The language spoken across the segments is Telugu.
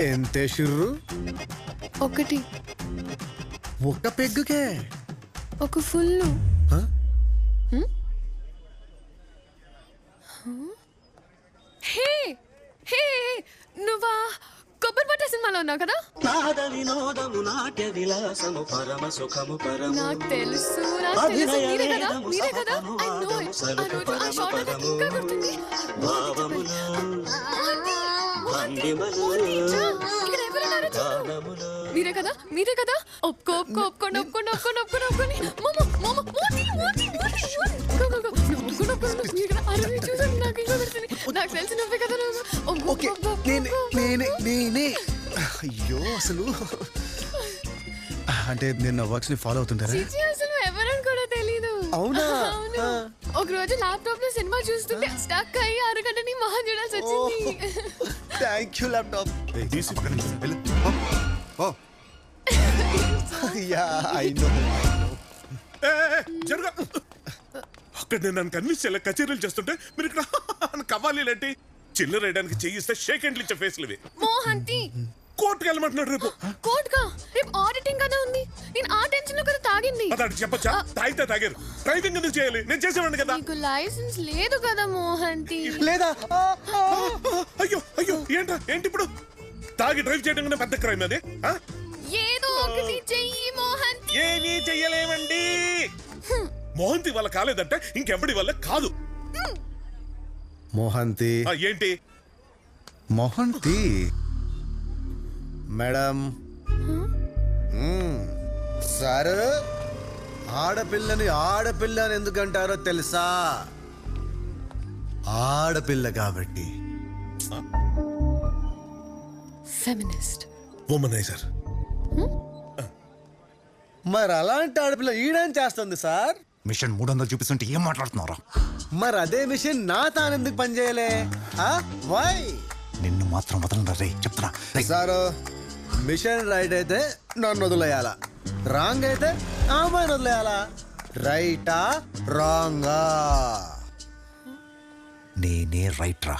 ఎంతే షుర్రు? ఒకటి. ఒక్క పెగ్గుకే? ఒక ఫుల్. హే హే నువ్వా కొబ్బరి పట్ట సినిమాలో ఉన్నావు కదా? నాకు తెలుసు మీరే కదా మీరే కదా. I know it. ఆ రోజు ఆ షాట్ నాకు ఇంకా గుర్తుంది. ఇక్కడ ఎవరున్నారో చూడు. మీరే కదా మీరే కదా. ఒప్పుకోండి. నాకు తెలిసి నువ్వే కదా. నేనే. అయ్యో అసలు అంటే నేను వర్క్స్ ని ఫాలో అవుతుంటారా? అసలు ఎవరని కూడా తెలీదు. అవునా? ఒక రోజు ల్యాప్టాప్ లో సినిమా చూస్తుంటే స్టక్ అయ్యి అరగంటని మొహం చూడాల్సి వచ్చింది. Thank you laptop. అక్కడ నేను నన్ను కన్విన్స్ చేయాలి. కచేరీలు చేస్తుంటే మీరు ఇక్కడ కవ్వాలి లాంటి చిల్లర వేయడానికి చేయిస్తే షేక్ హ్యాండ్లు ఇచ్చే ఫేస్లు ఇవి. మోహంతి కోర్టుకు వెళ్ళమంటున్నాడు. రేపు కోర్టుగా? రేపు ఆడిటింగ్ కదా ఉంది. నేను ఆ టెన్షన్ లో కదా తాగింది. అతడు చెప్పచ్చా? తాగితే తాగారు. డ్రైవింగ్ ఎందుకు చేయాలి? నేను చేసేవాడిని కదా. నీకు లైసెన్స్ లేదు కదా మోహంతి. లేదా? అయ్యో ఏంటి ఇప్పుడు? తాగి డ్రైవ్ చేయడం పెద్ద క్రైమ్ అది. ఏదో ఒకటి చెయ్యి మోహంతి. ఏమీ చెయ్యలేమండి. మోహంతి వల్ల కాలేదంటే ఇంకెవడి వల్ల కాదు. మోహంతి ఏంటి? మోహంతి మేడం సార్, ఆడపిల్లని ఎందుకంటారో తెలుసా? ఆడపిల్ల కాబట్టి. ఫెమినిస్ట్, వుమనైజర్. మరి అలాంటి ఆడపిల్ల ఈడేం చేస్తుంది సార్? మిషన్ 300 చూపిస్తుంటే ఏం మాట్లాడుతున్నారా? మరి అదే మిషన్ నా తానెందుకు పనిచేయలే? వై? నిన్ను మాత్రం వదలరా రే, చెప్తున్నా. సారు, మిషన్ రైట్ అయితే నన్ను వదిలేయాలా, రాంగ్ అయితే అమ్మాయిని వదిలేయాలా? రైటా రాంగా? నేనే రైట్ రా,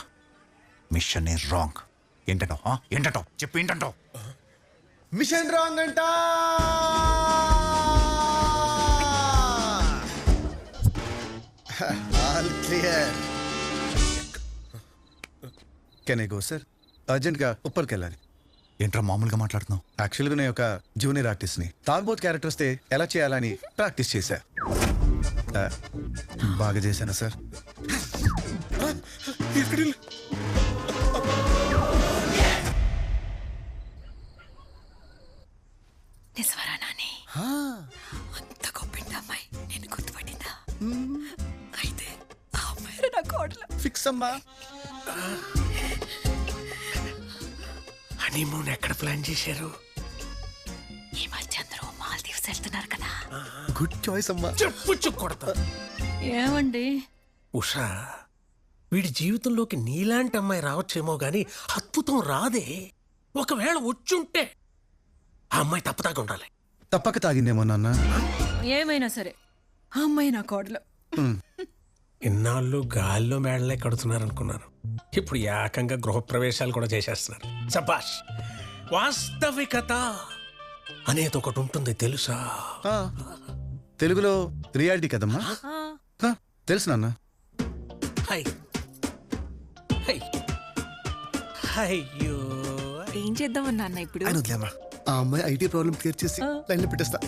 మిషన్ రాంగ్. ఏంటంటావు చెప్పు, ఏంటంటావు? మిషన్ రాంగ్ అంట. All clear. Can I go sir? అర్జెంట్గా ఉప్పర్కి వెళ్ళాలి. ఏంట్రా మామూలుగా మాట్లాడుతున్నావు? యాక్చువల్గా నేను ఒక జూనియర్ ఆర్టిస్ట్ని. తాగుబోతు క్యారెక్టర్ వస్తే ఎలా చేయాలని ప్రాక్టీస్ చేశా. బాగా చేశాను సార్. నిజవరా నాని? అంత గొప్పింది అమ్మాయి నేను గుర్తుపట్టిందా? అయితే ఆ అమ్మాయి నా కోడలు. ఫిక్స్ అమ్మా. హనీమూన్ ఎక్కడ ప్లాన్ చేశారు? ఈ మధ్య అందరూ మాల్దీవ్స్ వెళ్తున్నారు కదా. గుడ్ చాయిస్ అమ్మా. చెప్పు కొడతా. ఏమండి ఉషా, వీడి జీవితంలోకి నీలాంటి అమ్మాయి రావచ్చేమో గాని అద్భుతం రాదే. ఒకవేళ వచ్చుంటే ఆ అమ్మాయి తప్పదాకా ఉండాలి. తప్పక తాగిందేమో నాన్న. ఏమైనా సరే ఆ అమ్మాయి నా కోడలు. ఇన్నాళ్ళు గాల్లో మేడలే కడుతున్నారనుకున్నాను. ఇప్పుడు ఏకంగా గృహప్రవేశాలు కూడా చేసేస్తున్నారు. సబాష్. వాస్తవికత అనేది ఒకటి ఉంటుంది తెలుసా? తెలుగులో రియాలిటీ కదమ్మా. తెలుసు నాన్న. అయ్యో, ఏం చేద్దామన్నా అన్న ఇప్పుడు? ఆ అమ్మాయి ఐటీ ప్రాబ్లం క్లియర్ చేసి లైన్లో పెట్టేస్తా.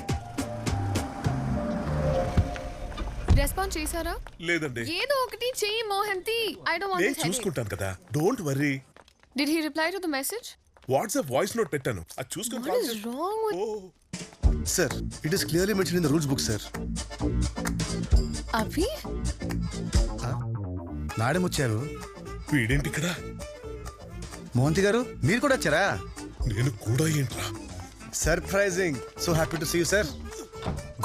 రెస్పాన్స్ చేశారా? లేదండి. ఏదో ఒకటి చెయ్యి Mohanty. I don't want this headache. చూసుకుంటాను కదా, don't worry. Did he reply to the message? WhatsApp voice note పెట్టాను, అది చూసుకొని what is wrong with sir? It is clearly mention in the rules book sir. Abhi madam వచ్చారు. వీడేంటి ఇక్కడ? మోహంతి గారు మీరు కూడా వచ్చారా? నేను కూడా ఏంట్రా? Surprising. So happy to see you sir.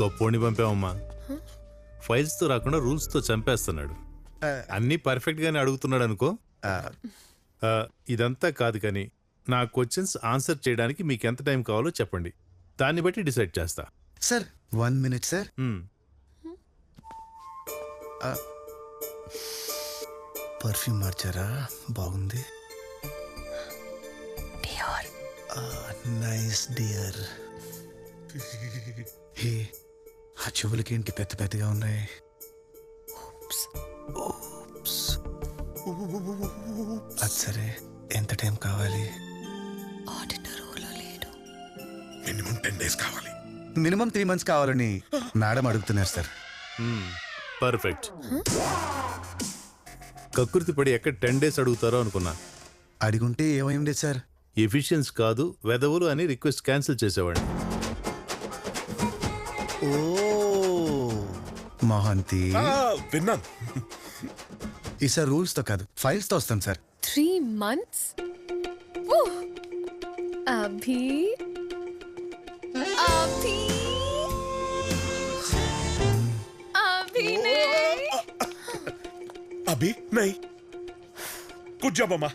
గొప్పోడిని పంపామమ్మా. ఫైల్స్ తో రాకుండా రూల్స్ తో చంపేస్తున్నాడు. అన్ని పర్ఫెక్ట్ గానే అడుగుతున్నాడు అనుకో. ఇదంతా కాదు కానీ నా క్వశ్చన్స్ ఆన్సర్ చేయడానికి మీకు ఎంత టైం కావాలో చెప్పండి, దాన్ని బట్టి డిసైడ్ చేస్తా. Sir 1 minute sir. పర్ఫ్యూమ్ మార్చారా? బాగుంది. Nice dear. హే, ఆ చెవులకి ఏంటి పెద్ద పెద్దగా ఉన్నాయి? అది సరే, ఎంత టైం కావాలి? మినిమం 10 days కావాలి. మినిమం 3 months కావాలని మేడం అడుగుతున్నారు సార్. పర్ఫెక్ట్. కకృతి పడి ఎక్కడ 10 days అడుగుతారో అనుకున్నా. అడిగుంటే ఏమైంది సార్? ఎఫిషియన్స్ కాదు వెదవులు అని రిక్వెస్ట్ క్యాన్సిల్ చేసేవాడిని. ఓ మహాంతి, విన్నాను. ఈసారి రూల్స్ తో కాదు ఫైల్స్ తో వస్తాం సార్. 3 months? అభి అభి అభినయ్. అభి నై. గుడ్ జాబ్ అమ్మా.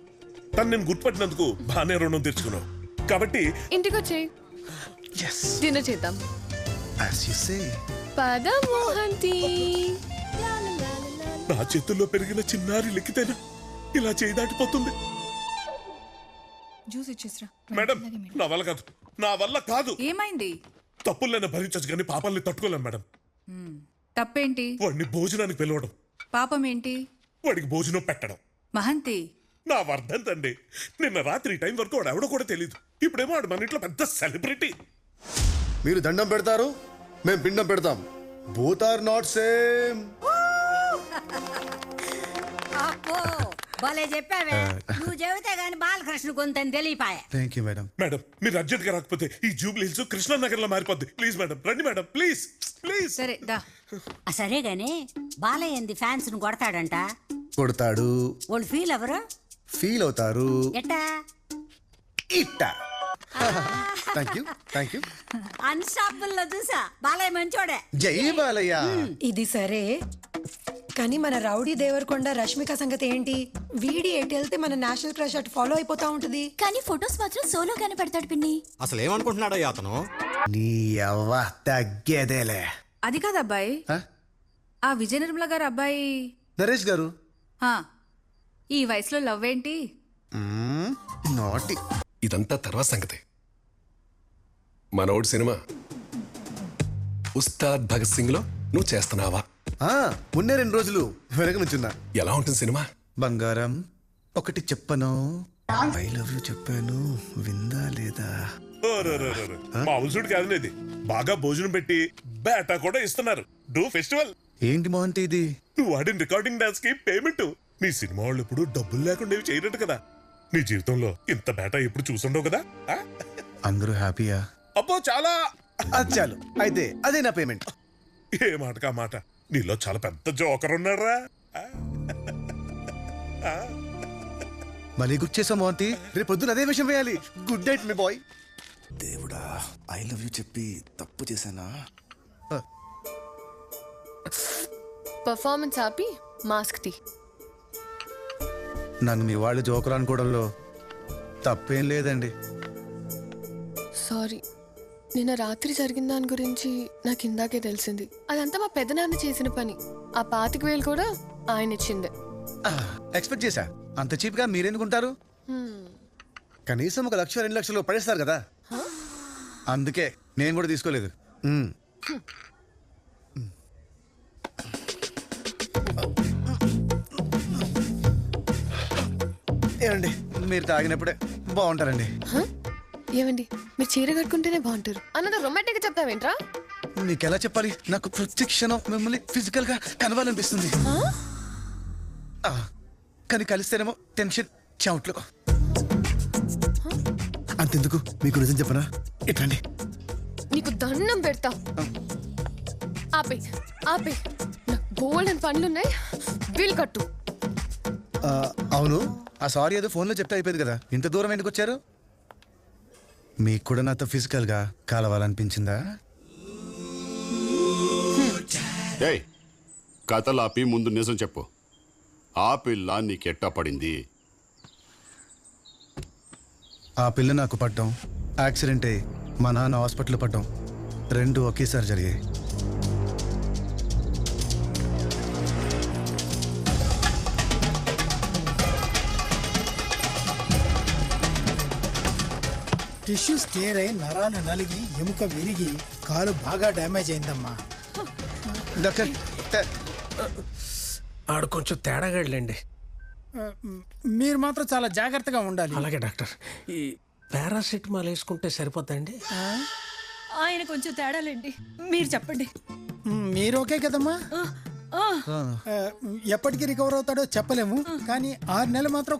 తను నేను గుర్తుపట్టినందుకు బాగానే రుణం తెచ్చుకున్నావు. కాబట్టి ఇంటికి వచ్చేయ్, yes డిన్నర్ చేద్దాం. as you say. పద మోహంతి. నా చేతుల్లో పెరిగిన చిన్నారి లిక్కితేనా ఇలా చేయి దాటిపోతుంది? జ్యూస్ ఇచ్చేసిరా. మేడం, నా వల్ల కాదు, నా వల్ల కాదు. ఏమైంది? తప్పులైనా భరించచ్చు కానీ పాపాలని తట్టుకోలేం మేడం. తప్పేంటి? వాడిని భోజనానికి పిలవడం, పాపం ఏంటి? వాడికి భోజనం పెట్టడం. మహంతి, నా వర్ధంతండి. నిన్న రాత్రి టైం వరకు వాడు ఎవడో కూడా తెలియదు. ఇప్పుడేమో వాడు మన ఇంట్లో పెద్ద సెలబ్రిటీ. మీరు దండం పెడతారు, మేము పిండం పెడతాం. Both are not same. అబ్బో భలే చెప్పావే. నువ్వు చెబితే గాని బాలకృష్ణ కొంత తెలియపాయే. Thank you madam. మేడం, మీరు అర్జెంట్ గా రాకపోతే ఈ జూబ్లీ హిల్స్ కృష్ణానగర్ లో మారిపోద్ది. ప్లీజ్ మేడం, రండి మేడం, ప్లీజ్ ప్లీజ్. సరే దా. సరే గాని బాలయ్యంది ఫ్యాన్స్ ను కొడతాడంట. కొడతాడు. వాళ్ళు ఫీల్ ఎవరు? ఫీల్ అవుతారు. ఎట్టా? ఇట్టా. Thank you thank you. Unstoppable లో చూసా బాలయ్య మంచోడే. జై బాలయ్య. ఇది సరే కానీ మన రౌడీ దేవరకొండ రష్మిక సంగతి ఏంటి? వీడి ఎటు వెళ్తే మన నేషనల్ క్రష్ అటు ఫాలో అయిపోతా ఉంటది. కానీ ఫొటోస్ మాత్రం సోలోగానే పెడతాడు పిన్ని. అసలు ఏమనుకుంటున్నాడో అతను? నీ అవ్వ తగ్గేదేలే. అది కాదు అబ్బాయి, ఆ? ఆ విజయ నిర్మల గారు అబ్బాయి. నరేష్ గారు. ఆ, ఈ వయసులో లవ్ ఏంటి? నాటి. ఇదంతా తర్వాత సంగతి. మనోడు సినిమా ఉస్తాద్ భగత్ సింగ్ లో నువ్వు చేస్తున్నావా? ఉన్నే 2 రోజులు వెనక నుంచున్నా. ఎలా ఉంటుంది సినిమా? బంగారం, ఒకటి చెప్పను. ఐ లవ్ యూ చెప్పాను, విందా లేదా? మామూలు కాదు ఇది. బాగా భోజనం పెట్టి బేటా కూడా ఇస్తున్నారు. Do festival. ఏంటి మోహంతి ఇది? నువ్వు ఆడిన రికార్డింగ్ డాన్స్ కి పేమెంట్. నీ సినిమా వాళ్ళు ఎప్పుడు డబ్బులు లేకుండా ఇవి చేయనట్టు కదా. నీ జీవితంలో ఇంత బేటా ఎప్పుడు చూసుండవు కదా. అందరూ హ్యాపీయా? అబ్బో చాలా. అది చాలు అయితే, అదే నా పేమెంట్. ఏ మాటకా మాట, నీలో చాలా పెద్ద జోకర్ ఉన్నారా. మళ్ళీ గుర్తు చేసాం మోహంతి. రేపు పొద్దున అదే విషయం వేయాలి. గుడ్ నైట్ మీ బాయ్. దేవుడా, ఐ లవ్ యూ చెప్పి తప్పు చేశానా? పర్ఫార్మెన్స్ ఆపి మాస్క్ తీ. నన్ను మీ వాళ్ళు జోకర్ అనుకోవడంలో తప్పేం లేదండి. సారీ, నిన్న రాత్రి జరిగిన దాని గురించి నాకు ఇందాకే తెలిసింది. అదంతా మా పెద్దనాన్న చేసిన పని. ఆ 25,000 కూడా ఆయన ఇచ్చిందే. ఎక్స్పెక్ట్ చేశా. అంత చీప్ గా మీరెందుకుంటారు? కనీసం 1 లక్ష 2 లక్షలు పడేస్తారు కదా. అందుకే నేను కూడా తీసుకోలేదు. ఏమండి, మీరు తాగినప్పుడే బాగుంటారండి. ఏమండి, మీరు చీర కట్టుకుంటేనే బాగుంటారు అన్నది రొమాంటిక్ గా చెప్తావేంట్రా? మీకు ఎలా చెప్పాలి? నాకు ప్రతి క్షణం మిమ్మల్ని ఫిజికల్ గా కలవాలనిపిస్తుంది. కానీ కలిస్తేనేమో టెన్షన్ చెమట్లు. అంతెందుకు, మీకు నిజం చెప్పనా? ఇట్లండి, నీకు దండం పెడతా. ఆపే ఆపే, నాకు బోల్డ్ అని పనులున్నాయి. వీలు కట్టు. అవును, ఆ సారీ ఏదో ఫోన్లో చెప్తే అయిపోయింది కదా. ఇంత దూరం ఎందుకు వచ్చారు? మీకు కూడా నాతో ఫిజికల్ గా కలవాలనిపించిందా? ఏయ్, కథలు ఆపి ముందు నిజం చెప్పు. ఆ పిల్ల నీకెట్టా పడింది? ఆ పిల్ల నాకు పడ్డం, యాక్సిడెంట్ అయ్యి మా నాన్న హాస్పిటల్ పడ్డం రెండు ఒకేసారి జరిగాయి. టిష్యూస్ టేర్ అయి నరాలు నలిగి ఎముక విరిగి కాలు బాగా డ్యామేజ్ అయిందమ్మా. డాక్టర్ ఆడు కొంచెం తేడాగాడులేండి. మీరు మాత్రం చాలా జాగ్రత్తగా ఉండాలి. అలాగే డాక్టర్. ఈ పారాసిటమాల్ వేసుకుంటే సరిపోద్దండి? ఆయన కొంచెం తేడాలండి, మీరు చెప్పండి. మీరు ఓకే కదమ్మా? ఎప్పటికి రికవర్ అవుతాడో చెప్పలేము, కానీ 6 నెలలు మాత్రం